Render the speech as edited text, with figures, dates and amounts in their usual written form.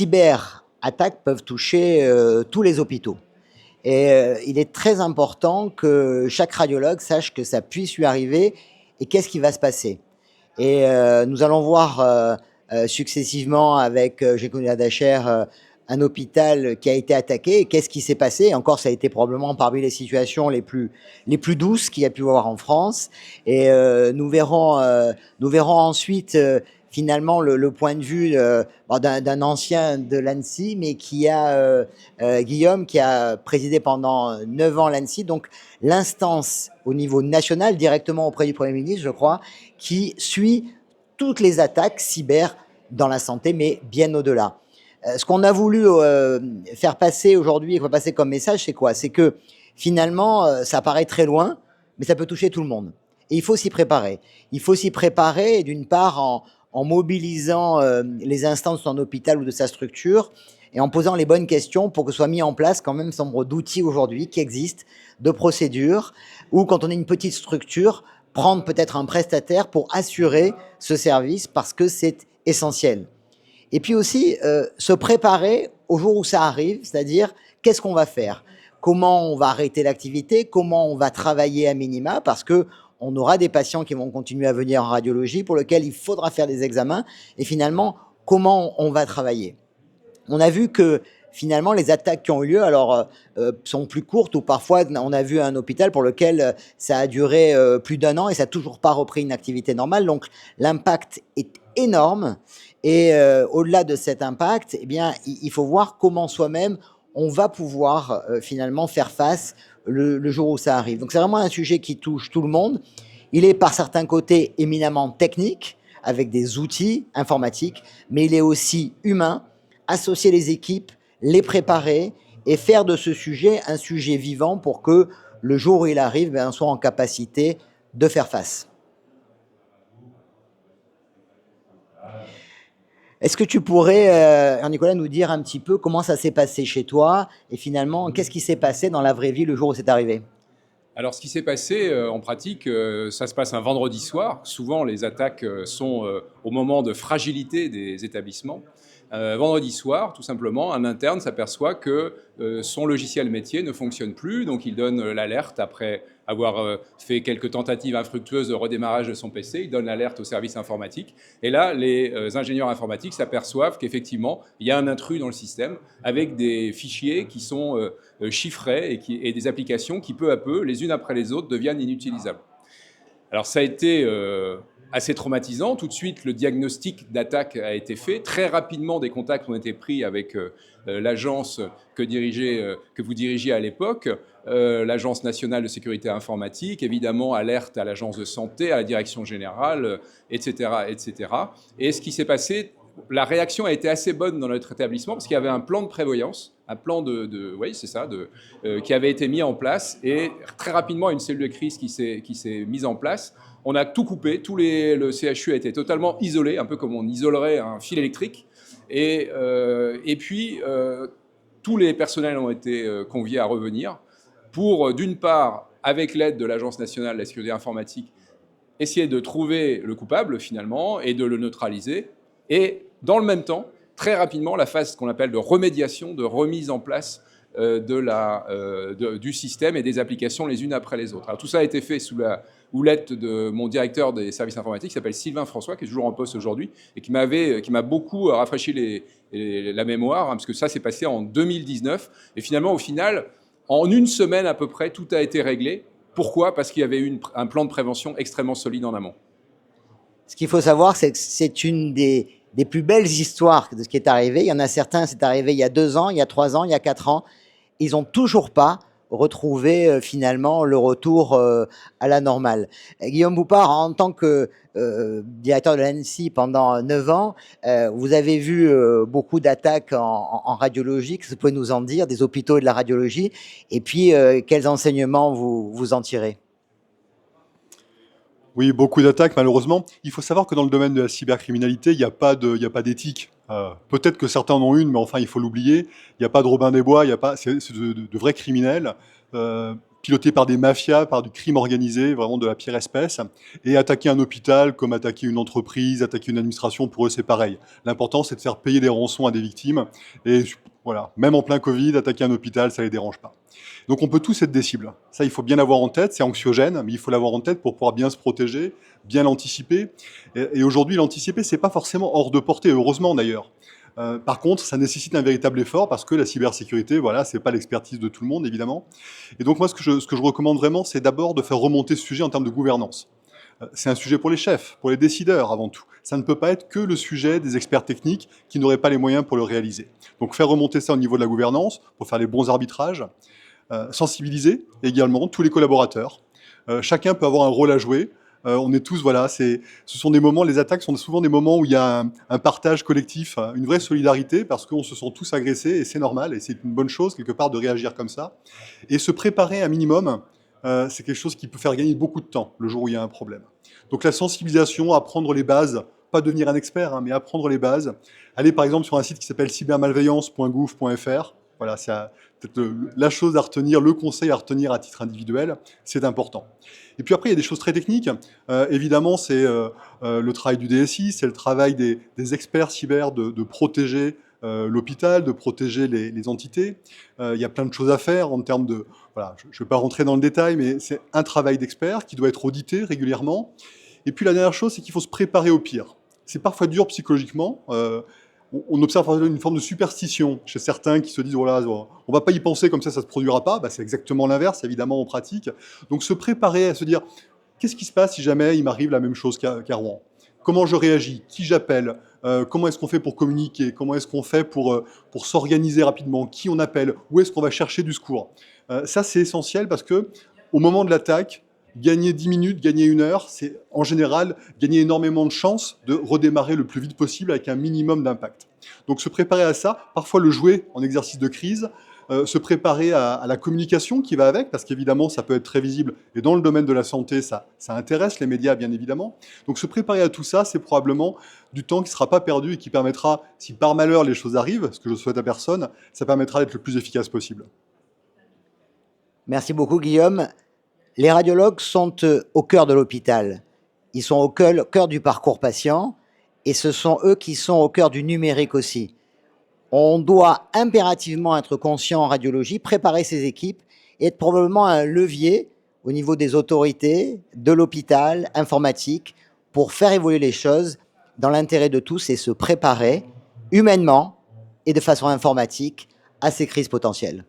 cyberattaques peuvent toucher tous les hôpitaux. Et il est très important que chaque radiologue sache que ça puisse lui arriver et qu'est-ce qui va se passer. Et nous allons voir successivement avec Géconiah Adacher un hôpital qui a été attaqué. Et qu'est-ce qui s'est passé? Et encore, ça a été probablement parmi les situations les plus douces qu'il y a pu avoir en France. Et nous verrons ensuite finalement le point de vue d'un ancien de l'ANSSI, mais qui a Guillaume, qui a présidé pendant 9 ans l'ANSSI, donc l'instance au niveau national, directement auprès du Premier ministre, je crois, qui suit toutes les attaques cyber dans la santé, mais bien au-delà. Ce qu'on a voulu faire passer aujourd'hui, et qu'on va passer comme message, c'est quoi? C'est que finalement, ça paraît très loin, mais ça peut toucher tout le monde. Et il faut s'y préparer. Il faut s'y préparer, d'une part, en mobilisant les instances de son hôpital ou de sa structure, et en posant les bonnes questions pour que soit mis en place quand même un certain nombre d'outils aujourd'hui qui existent, de procédures, ou quand on est une petite structure, prendre peut-être un prestataire pour assurer ce service parce que c'est essentiel. Et puis aussi, se préparer au jour où ça arrive, c'est-à-dire qu'est-ce qu'on va faire? Comment on va arrêter l'activité? Comment on va travailler à minima? Parce que on aura des patients qui vont continuer à venir en radiologie pour lesquels il faudra faire des examens. Et finalement, comment on va travailler? On a vu que finalement, les attaques qui ont eu lieu sont plus courtes ou parfois on a vu un hôpital pour lequel ça a duré plus d'1 an et ça n'a toujours pas repris une activité normale. Donc l'impact est énorme et au-delà de cet impact, eh bien, il faut voir comment soi-même on va pouvoir finalement faire face le jour où ça arrive. Donc c'est vraiment un sujet qui touche tout le monde. Il est par certains côtés éminemment technique avec des outils informatiques, mais il est aussi humain, associer les équipes, les préparer et faire de ce sujet un sujet vivant pour que le jour où il arrive, on soit en capacité de faire face. Est-ce que tu pourrais, Nicolas, nous dire un petit peu comment ça s'est passé chez toi et finalement, qu'est-ce qui s'est passé dans la vraie vie le jour où c'est arrivé? Alors, ce qui s'est passé en pratique, ça se passe un vendredi soir. Souvent, les attaques sont au moment de fragilité des établissements. Vendredi soir, tout simplement, un interne s'aperçoit que son logiciel métier ne fonctionne plus, donc il donne l'alerte après avoir fait quelques tentatives infructueuses de redémarrage de son PC, il donne l'alerte au service informatique, et là, les ingénieurs informatiques s'aperçoivent qu'effectivement, il y a un intrus dans le système, avec des fichiers qui sont chiffrés et des applications qui, peu à peu, les unes après les autres, deviennent inutilisables. Alors ça a été assez traumatisant. Tout de suite, le diagnostic d'attaque a été fait. Très rapidement, des contacts ont été pris avec l'agence que vous dirigiez à l'époque, l'Agence nationale de sécurité informatique, évidemment, alerte à l'agence de santé, à la direction générale, etc., etc. Et ce qui s'est passé, la réaction a été assez bonne dans notre établissement parce qu'il y avait un plan de prévoyance, un plan oui, c'est ça, qui avait été mis en place, et très rapidement une cellule de crise qui s'est mise en place. On a tout coupé, le CHU a été totalement isolé, un peu comme on isolerait un fil électrique, et puis tous les personnels ont été conviés à revenir pour, d'une part, avec l'aide de l'Agence nationale de la sécurité informatique, essayer de trouver le coupable finalement et de le neutraliser. Et dans le même temps, très rapidement, la phase qu'on appelle de remédiation, de remise en place du système et des applications les unes après les autres. Alors tout ça a été fait sous la houlette de mon directeur des services informatiques, qui s'appelle Sylvain François, qui est toujours en poste aujourd'hui, et qui m'a beaucoup rafraîchi la mémoire, hein, parce que ça s'est passé en 2019. Et finalement, au final, en une semaine à peu près, tout a été réglé. Pourquoi? Parce qu'il y avait eu un plan de prévention extrêmement solide en amont. Ce qu'il faut savoir, c'est que c'est une des plus belles histoires de ce qui est arrivé. Il y en a certains, c'est arrivé il y a 2 ans, il y a 3 ans, il y a 4 ans. Ils n'ont toujours pas retrouvé finalement le retour à la normale. Guillaume Boupard, en tant que directeur de l'ANSSI pendant 9 ans, vous avez vu beaucoup d'attaques en radiologie. Qu'est-ce que vous pouvez nous en dire des hôpitaux et de la radiologie? Et puis, quels enseignements vous en tirez? Oui, beaucoup d'attaques, malheureusement. Il faut savoir que dans le domaine de la cybercriminalité, il n'y a pas d'éthique. Peut-être que certains en ont une, mais enfin, il faut l'oublier. Il n'y a pas de Robin des Bois, c'est de vrais criminels. pilotés par des mafias, par du crime organisé, vraiment de la pire espèce. Et attaquer un hôpital comme attaquer une entreprise, attaquer une administration, pour eux c'est pareil. L'important c'est de faire payer des rançons à des victimes. Et voilà, même en plein Covid, attaquer un hôpital, ça les dérange pas. Donc on peut tous être des cibles. Ça, il faut bien l'avoir en tête, c'est anxiogène, mais il faut l'avoir en tête pour pouvoir bien se protéger, bien l'anticiper. Et aujourd'hui, l'anticiper, c'est pas forcément hors de portée, heureusement d'ailleurs. Par contre, ça nécessite un véritable effort parce que la cybersécurité, voilà, c'est pas l'expertise de tout le monde, évidemment. Et donc moi, ce que je recommande vraiment, c'est d'abord de faire remonter ce sujet en termes de gouvernance. C'est un sujet pour les chefs, pour les décideurs avant tout. Ça ne peut pas être que le sujet des experts techniques qui n'auraient pas les moyens pour le réaliser. Donc faire remonter ça au niveau de la gouvernance pour faire les bons arbitrages. Sensibiliser également tous les collaborateurs. Chacun peut avoir un rôle à jouer. On est tous, voilà, ce sont des moments, les attaques sont souvent des moments où il y a un partage collectif, une vraie solidarité, parce qu'on se sent tous agressés, et c'est normal, et c'est une bonne chose, quelque part, de réagir comme ça. Et se préparer un minimum, c'est quelque chose qui peut faire gagner beaucoup de temps, le jour où il y a un problème. Donc la sensibilisation, apprendre les bases, pas devenir un expert, hein, mais apprendre les bases. Aller par exemple sur un site qui s'appelle cybermalveillance.gouv.fr. Voilà, c'est peut-être la chose à retenir, le conseil à retenir à titre individuel, c'est important. Et puis après, il y a des choses très techniques. Évidemment, c'est le travail du DSI, c'est le travail des experts cyber de protéger l'hôpital, de protéger les entités. Il y a plein de choses à faire en termes de... Voilà, je ne vais pas rentrer dans le détail, mais c'est un travail d'expert qui doit être audité régulièrement. Et puis la dernière chose, c'est qu'il faut se préparer au pire. C'est parfois dur psychologiquement. On observe une forme de superstition chez certains qui se disent voilà, on va pas y penser comme ça se produira pas. Bah, c'est exactement l'inverse, évidemment, en pratique. Donc se préparer à se dire qu'est-ce qui se passe si jamais il m'arrive la même chose qu'à Rouen? Comment je réagis? Qui j'appelle? Comment est-ce qu'on fait pour communiquer? Comment est-ce qu'on fait pour s'organiser rapidement? Qui on appelle? Où est-ce qu'on va chercher du secours? Ça, c'est essentiel parce que au moment de l'attaque, gagner 10 minutes, gagner 1 heure, c'est en général gagner énormément de chances de redémarrer le plus vite possible avec un minimum d'impact. Donc se préparer à ça, parfois le jouer en exercice de crise, se préparer à la communication qui va avec, parce qu'évidemment ça peut être très visible, et dans le domaine de la santé, ça intéresse les médias bien évidemment. Donc se préparer à tout ça, c'est probablement du temps qui ne sera pas perdu et qui permettra, si par malheur les choses arrivent, ce que je souhaite à personne, ça permettra d'être le plus efficace possible. Merci beaucoup, Guillaume. Les radiologues sont au cœur de l'hôpital. Ils sont au cœur du parcours patient et ce sont eux qui sont au cœur du numérique aussi. On doit impérativement être conscient en radiologie, préparer ses équipes et être probablement un levier au niveau des autorités, de l'hôpital, informatique, pour faire évoluer les choses dans l'intérêt de tous et se préparer humainement et de façon informatique à ces crises potentielles.